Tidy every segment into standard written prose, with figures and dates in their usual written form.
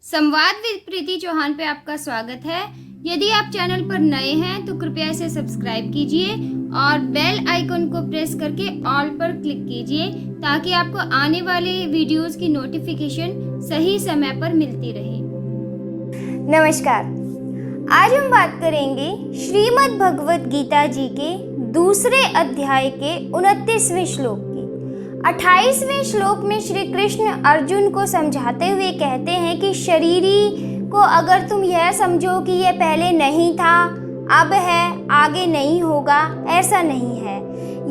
संवाद विद प्रीति चौहान पे आपका स्वागत है। यदि आप चैनल पर नए हैं तो कृपया इसे सब्सक्राइब कीजिए और बेल आइकन को प्रेस करके ऑल पर क्लिक कीजिए ताकि आपको आने वाले वीडियोस की नोटिफिकेशन सही समय पर मिलती रहे। नमस्कार, आज हम बात करेंगे श्रीमद् भगवत गीता जी के दूसरे अध्याय के 29वें श्लोक की। 28वें श्लोक में श्री कृष्ण अर्जुन को समझाते हुए कहते हैं कि शरीरी को अगर तुम यह समझो कि यह पहले नहीं था, अब है, आगे नहीं होगा, ऐसा नहीं है।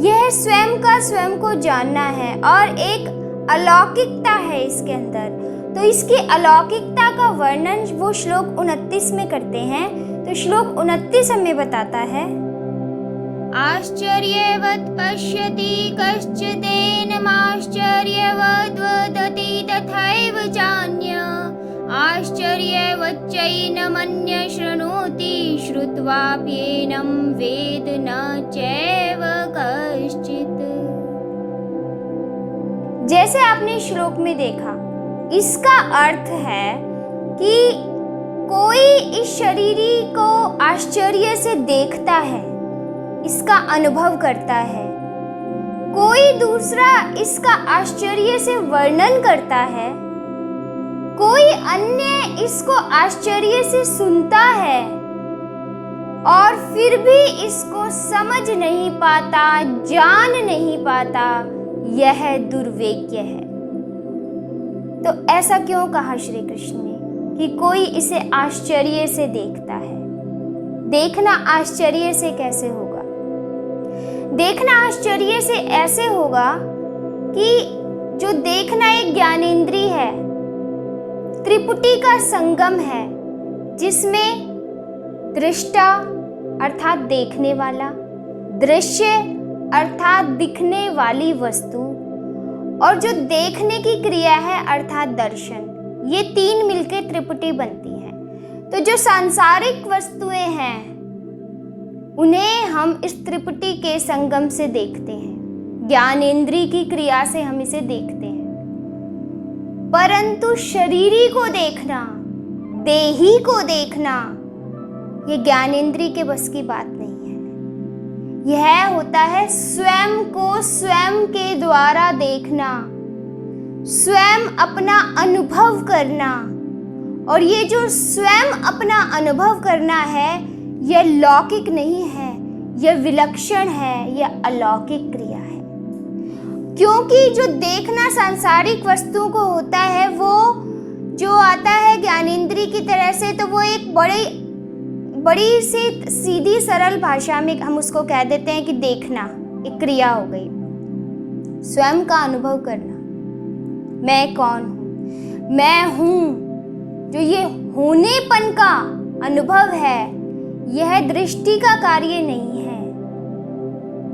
यह स्वयं का स्वयं को जानना है और एक अलौकिकता है इसके अंदर। तो इसकी अलौकिकता का वर्णन वो श्लोक 29 में करते हैं। तो श्लोक 29 हमें बताता है, आश्चर्यवत् पश्यति कश्चिदेनमाश्चर्यवद् वदति तथैव चान्य आश्चर्यवच्चैनमन्य शृणोति श्रुत्वाप्येनं वेद न चैव कश्चित्। जैसे आपने श्लोक में देखा, इसका अर्थ है कि कोई इस शरीरी को आश्चर्य से देखता है, इसका अनुभव करता है। कोई दूसरा इसका आश्चर्य से वर्णन करता है, कोई अन्य इसको आश्चर्य से सुनता है और फिर भी इसको समझ नहीं पाता, जान नहीं पाता। यह दुर्वेग्य है। तो ऐसा क्यों कहा श्री कृष्ण ने कि कोई इसे आश्चर्य से देखता है? देखना आश्चर्य से कैसे होगा? देखना आश्चर्य से ऐसे होगा कि जो देखना एक ज्ञानेंद्री है, त्रिपुटी का संगम है, जिसमें दृष्टा अर्थात देखने वाला, दृश्य अर्थात दिखने वाली वस्तु और जो देखने की क्रिया है अर्थात दर्शन, ये तीन मिलकर त्रिपुटी बनती हैं। तो जो सांसारिक वस्तुएं हैं उन्हें हम इस त्रिपुटी के संगम से देखते हैं, ज्ञानेंद्री की क्रिया से हम इसे देखते हैं। परंतु शरीरी को देखना, देही को देखना, ये ज्ञानेंद्री के बस की बात नहीं है। यह होता है स्वयं को स्वयं के द्वारा देखना, स्वयं अपना अनुभव करना। और ये जो स्वयं अपना अनुभव करना है, यह लौकिक नहीं है, यह विलक्षण है, यह अलौकिक क्रिया है। क्योंकि जो देखना सांसारिक वस्तुओं को होता है, वो जो आता है ज्ञानेंद्री की तरह से, तो वो एक बड़ी सी सीधी सरल भाषा में हम उसको कह देते हैं कि देखना एक क्रिया हो गई। स्वयं का अनुभव करना, मैं कौन हूँ, मैं हूँ, जो ये होनेपन का अनुभव है, यह दृष्टि का कार्य नहीं है।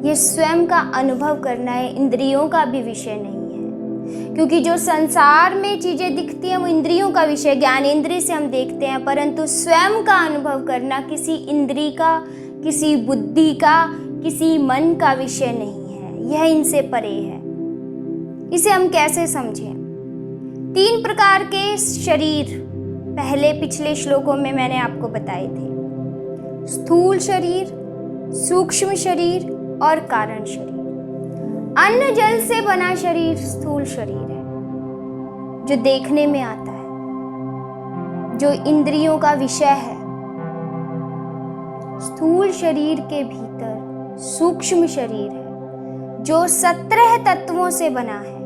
यह स्वयं का अनुभव करना है, इंद्रियों का भी विषय नहीं है। क्योंकि जो संसार में चीजें दिखती हैं वो इंद्रियों का विषय, ज्ञानेंद्रिय से हम देखते हैं, परंतु स्वयं का अनुभव करना किसी इंद्रिय का, किसी बुद्धि का, किसी मन का विषय नहीं है। यह इनसे परे है। इसे हम कैसे समझें? 3 प्रकार के शरीर पहले पिछले श्लोकों में मैंने आपको बताए थे, स्थूल शरीर, सूक्ष्म शरीर और कारण शरीर। अन्न जल से बना शरीर स्थूल शरीर है, जो देखने में आता है, जो इंद्रियों का विषय है। स्थूल शरीर के भीतर सूक्ष्म शरीर है, जो 17 तत्वों से बना है।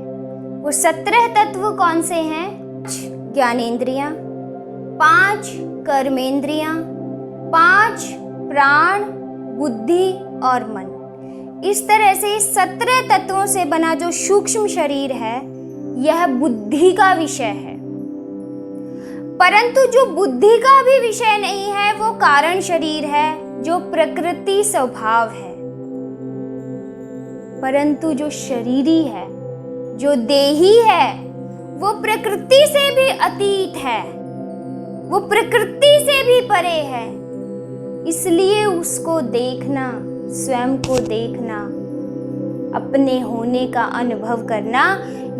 वो 17 तत्व कौन से हैं? 5 ज्ञानेंद्रियां, 5 कर्मेंद्रियां, 5 प्राण, बुद्धि और मन। इस तरह से 17 तत्वों से बना जो सूक्ष्म शरीर है, यह बुद्धि का विषय है। परंतु जो बुद्धि का भी विषय नहीं है, वो कारण शरीर है, जो प्रकृति स्वभाव है। परंतु जो शरीरी है, जो देही है, वो प्रकृति से भी अतीत है, वो प्रकृति से भी परे है। इसलिए उसको देखना, स्वयं को देखना, अपने होने का अनुभव करना,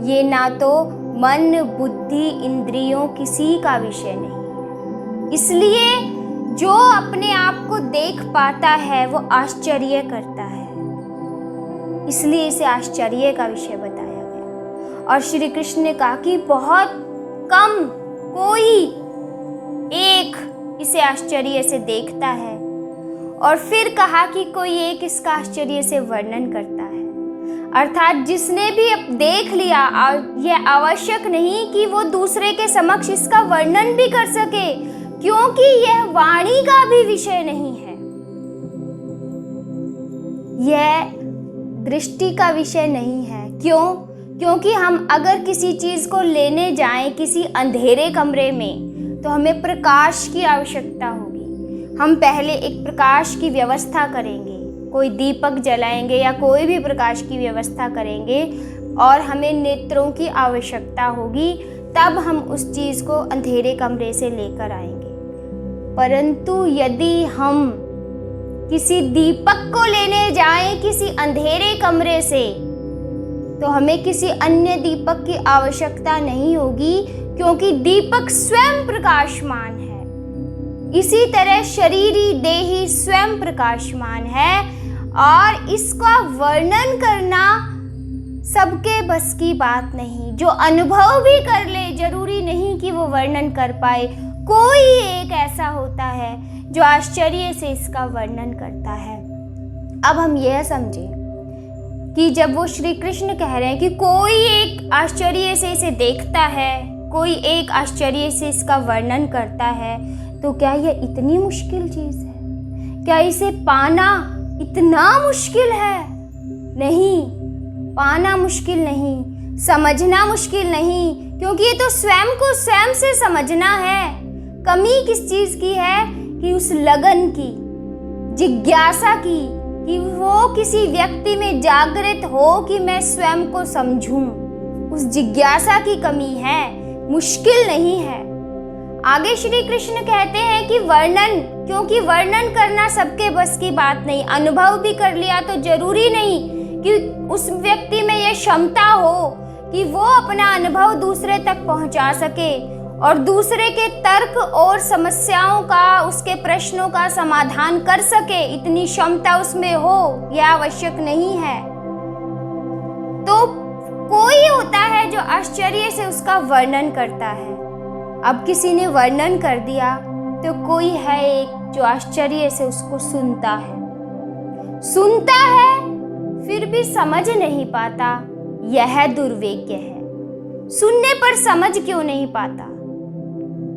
ये ना तो मन, बुद्धि, इंद्रियों किसी का विषय नहीं है। इसलिए जो अपने आप को देख पाता है वो आश्चर्य करता है, इसलिए इसे आश्चर्य का विषय बताया गया। और श्री कृष्ण ने कहा कि बहुत कम कोई एक इसे आश्चर्य से देखता है, और फिर कहा कि कोई एक इसका आश्चर्य से वर्णन करता है। अर्थात जिसने भी अब देख लिया, यह आवश्यक नहीं कि वो दूसरे के समक्ष इसका वर्णन भी कर सके, क्योंकि यह वाणी का भी विषय नहीं है, यह दृष्टि का विषय नहीं है। क्यों? क्योंकि हम अगर किसी चीज को लेने जाएं किसी अंधेरे कमरे में तो हमें प्रकाश की आवश्यकता होगी। हम पहले एक प्रकाश की व्यवस्था करेंगे, कोई दीपक जलाएंगे या कोई भी प्रकाश की व्यवस्था करेंगे, और हमें नेत्रों की आवश्यकता होगी, तब हम उस चीज को अंधेरे कमरे से लेकर आएंगे। परंतु यदि हम किसी दीपक को लेने जाएं किसी अंधेरे कमरे से, तो हमें किसी अन्य दीपक की आवश्यकता नहीं होगी, क्योंकि दीपक स्वयं प्रकाशमान है। इसी तरह शरीरी देही स्वयं प्रकाशमान है, और इसका वर्णन करना सबके बस की बात नहीं। जो अनुभव भी कर ले, जरूरी नहीं कि वो वर्णन कर पाए। कोई एक ऐसा होता है जो आश्चर्य से इसका वर्णन करता है। अब हम यह समझें कि जब वो श्री कृष्ण कह रहे हैं कि कोई एक आश्चर्य से इसे देखता है, कोई एक आश्चर्य से इसका वर्णन करता है, तो क्या यह इतनी मुश्किल चीज है? क्या इसे पाना इतना मुश्किल है? नहीं, पाना मुश्किल नहीं, समझना मुश्किल नहीं, क्योंकि ये तो स्वयं को स्वयं से समझना है। कमी किस चीज की है? कि उस लगन की, जिज्ञासा की, कि वो किसी व्यक्ति में जागृत हो कि मैं स्वयं को समझूं। उस जिज्ञासा की कमी है, मुश्किल नहीं है। आगे श्री कृष्ण कहते हैं कि वर्णन, क्योंकि वर्णन करना सबके बस की बात नहीं। अनुभव भी कर लिया तो जरूरी नहीं कि उस व्यक्ति में यह क्षमता हो कि वो अपना अनुभव दूसरे तक पहुंचा सके और दूसरे के तर्क और समस्याओं का, उसके प्रश्नों का समाधान कर सके। इतनी क्षमता उसमें हो, यह आवश्यक नहीं है। तो कोई होता है जो आश्चर्य से उसका वर्णन करता है। अब किसी ने वर्णन कर दिया तो कोई है एक जो आश्चर्य से उसको सुनता है फिर भी समझ नहीं पाता। यह दुर्भाग्य है। सुनने पर समझ क्यों नहीं पाता?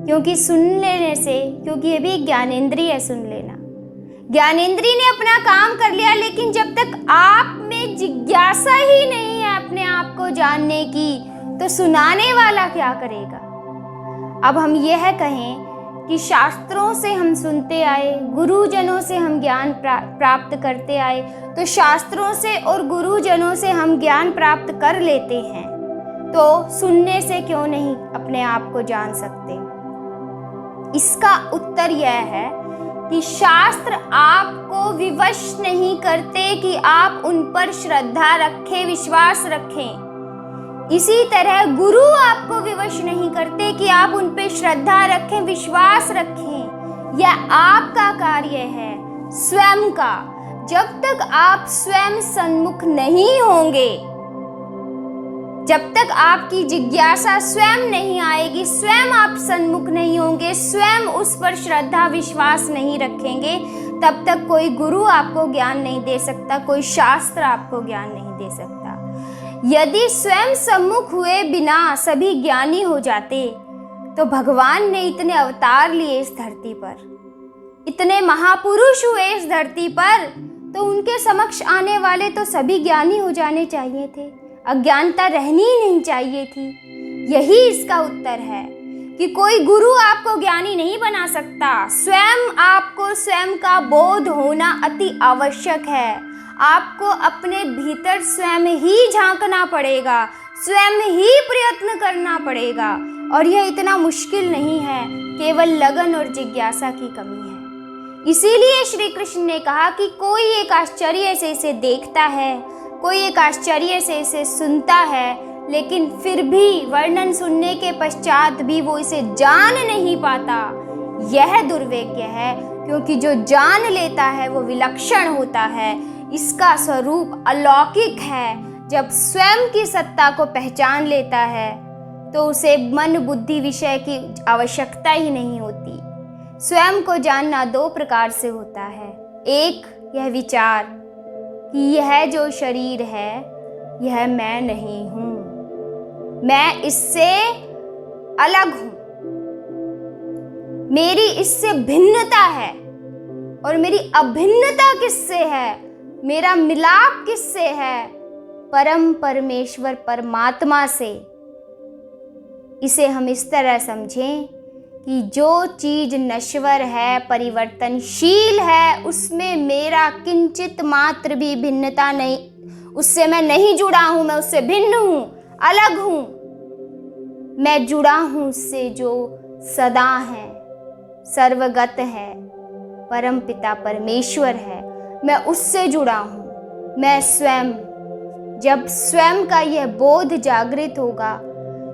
क्योंकि सुन लेने से, क्योंकि ये भी ज्ञानेंद्रिय है, सुन लेना। ज्ञानेंद्रिय ने अपना काम कर लिया, लेकिन जब तक आप में जिज्ञासा ही नहीं है अपने आप को जानने की, तो सुनाने वाला क्या करेगा? अब हम यह कहें कि शास्त्रों से हम सुनते आए, गुरुजनों से हम ज्ञान प्राप्त करते आए, तो शास्त्रों से और गुरुजनों से हम ज्ञान प्राप्त कर लेते हैं, तो सुनने से क्यों नहीं अपने आप को जान सकते? इसका उत्तर यह है कि शास्त्र आपको विवश नहीं करते कि आप उन पर श्रद्धा रखें, विश्वास रखें। इसी तरह गुरु आपको विवश नहीं करते कि आप उन पर श्रद्धा रखें, विश्वास रखें। यह आपका कार्य है, स्वयं का। जब तक आप स्वयं सन्मुख नहीं होंगे, जब तक आपकी जिज्ञासा स्वयं नहीं आएगी, स्वयं आप सन्मुख नहीं होंगे, स्वयं उस पर श्रद्धा विश्वास नहीं रखेंगे, तब तक कोई गुरु आपको ज्ञान नहीं दे सकता, कोई शास्त्र आपको ज्ञान नहीं दे सकता। यदि स्वयं सम्मुख हुए बिना सभी ज्ञानी हो जाते, तो भगवान ने इतने अवतार लिए इस धरती पर, इतने महापुरुष हुए इस धरती पर, तो उनके समक्ष आने वाले तो सभी ज्ञानी हो जाने चाहिए थे, अज्ञानता रहनी ही नहीं चाहिए थी। यही इसका उत्तर है कि कोई गुरु आपको ज्ञानी नहीं बना सकता। स्वयं आपको स्वयं का बोध होना अति आवश्यक है। आपको अपने भीतर स्वयं ही झांकना पड़ेगा, स्वयं ही प्रयत्न करना पड़ेगा, और यह इतना मुश्किल नहीं है, केवल लगन और जिज्ञासा की कमी है। इसीलिए श्री कृष्ण ने कहा कि कोई एक आश्चर्य से इसे देखता है, कोई एक आश्चर्य से इसे सुनता है, लेकिन फिर भी वर्णन सुनने के पश्चात भी वो इसे जान नहीं पाता। यह दुर्भाग्य है, क्योंकि जो जान लेता है वो विलक्षण होता है। इसका स्वरूप अलौकिक है। जब स्वयं की सत्ता को पहचान लेता है तो उसे मन बुद्धि विषय की आवश्यकता ही नहीं होती। स्वयं को जानना दो प्रकार से होता है। एक, यह विचार कि यह जो शरीर है यह मैं नहीं हूँ, मैं इससे अलग हूँ, मेरी इससे भिन्नता है। और मेरी अभिन्नता किससे है, मेरा मिलाप किससे है? परम परमेश्वर परमात्मा से। इसे हम इस तरह समझें कि जो चीज नश्वर है, परिवर्तनशील है, उसमें मेरा किंचित मात्र भी भिन्नता नहीं, उससे मैं नहीं जुड़ा हूं, मैं उससे भिन्न हूं, अलग हूं। मैं जुड़ा हूं उससे जो सदा है, सर्वगत है, परम पिता परमेश्वर है। मैं उससे जुड़ा हूं। मैं स्वयं, जब स्वयं का यह बोध जागृत होगा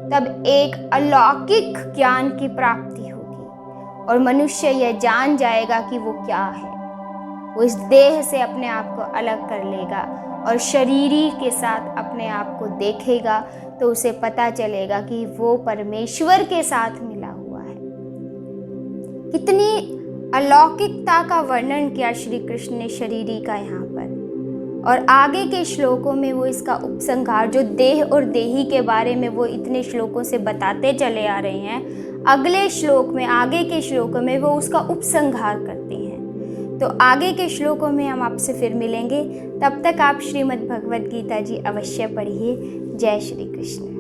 तब एक अलौकिक ज्ञान की प्राप्ति होगी और मनुष्य यह जान जाएगा कि वो क्या है। वो इस देह से अपने आप को अलग कर लेगा और शरीरी के साथ अपने आप को देखेगा, तो उसे पता चलेगा कि वो परमेश्वर के साथ मिला हुआ है। कितनी अलौकिकता का वर्णन किया श्री कृष्ण ने शरीरी का यहाँ पर। और आगे के श्लोकों में वो इसका उपसंहार, जो देह और देही के बारे में वो इतने श्लोकों से बताते चले आ रहे हैं, अगले श्लोक में, आगे के श्लोकों में वो उसका उपसंहार करते हैं। तो आगे के श्लोकों में हम आपसे फिर मिलेंगे। तब तक आप श्रीमद् भगवद गीता जी अवश्य पढ़िए। जय श्री कृष्ण।